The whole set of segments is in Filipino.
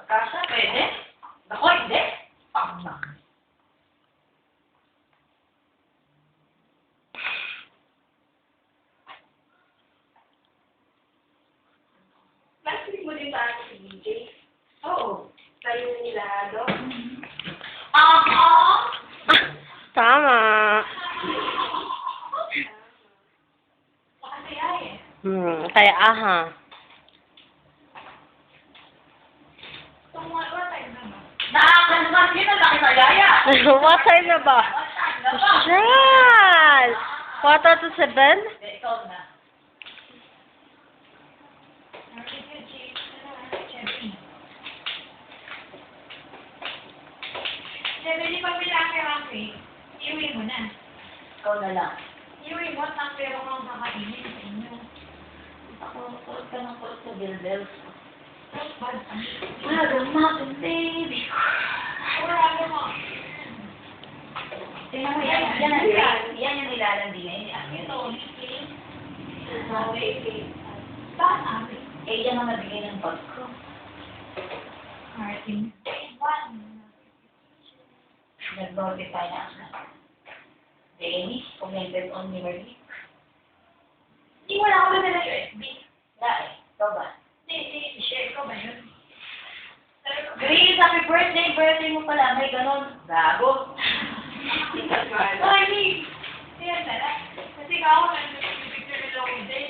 Magkasa, pwede? Ako, hindi. Pangnak. Nasinig mo din ba ako si DJ? Oo. Tayo nilado. Ako! Tama. Makasaya eh. Kaya aha. Nakakalaman yun ang laki na yaya. What time na ba? Shal! 4:07? Ikaw na. Hindi pa pinakirami. Iwi mo na. Ikaw na lang. Iwi mo at pero kung kakainin sa inyo. Ako, kulot ka ng kulot sa bilbels. Bad. Welcome natin, baby. Urado mo. Tingnan mo, yan yung nilalandi na yun. Ito, Nikki. Sabi, Saan namin? eh, yan ang nabigay ng bag ko. Martin. One. Nag-notify na ako. Dennis, commented on your link. Hindi wala ako na nila USB. Na eh, ikaw ba? Hindi, share ko ba yun? Grace, happy birthday! Birthday mo pala, may ganon. Gago. Ay, Nick! Kaya tala. Kasi ako nag-picture nila ako din.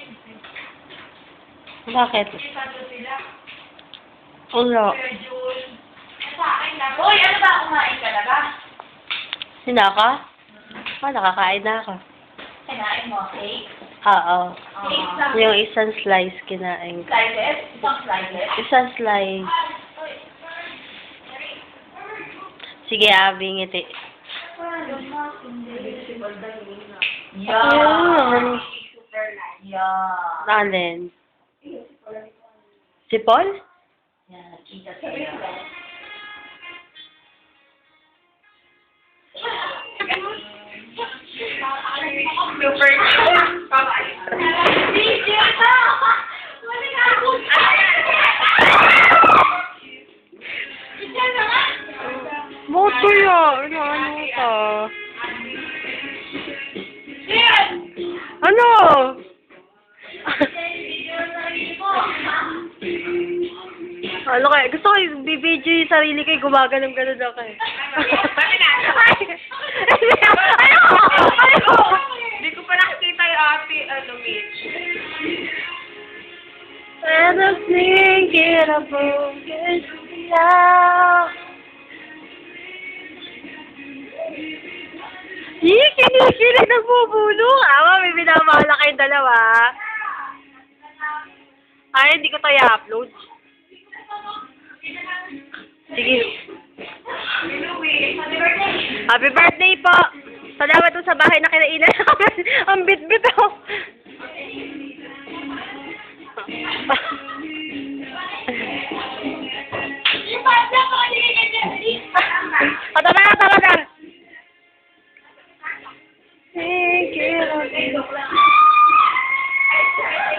Bakit? Isa doon sila. Ulo. Kuya June. Sa akin lang. Uy, ano ba? Kumain ka na ba? Sina ka? Nakakain na ako. Kinain mo, cake? Oo. Cake lang. Yung isang slice kinain ko. Slices? Isang slices? Isang slice. Sige, Abby, ngiti. Yeah. Ayun. Yeah. Alin? Si Paul? Yan, nakita sa'yo. Super video na! Wala ka ako! Moto yun. Ano ka? Ano? Ano kaya? Gusto ko yung bibidyo yung sarili ko, gumaganon-ganon ako eh. Ayoko! Hindi ko pa nakikita yung ate, Mitch. And I'm thinking about this now. Kinikilig ng bubulo. Awa, may binamala kayong dalawa. Ay, hindi ko tayo upload. Sige. Happy birthday po. Salamat po sa bahay na kinainan. Ang bit-bit ako.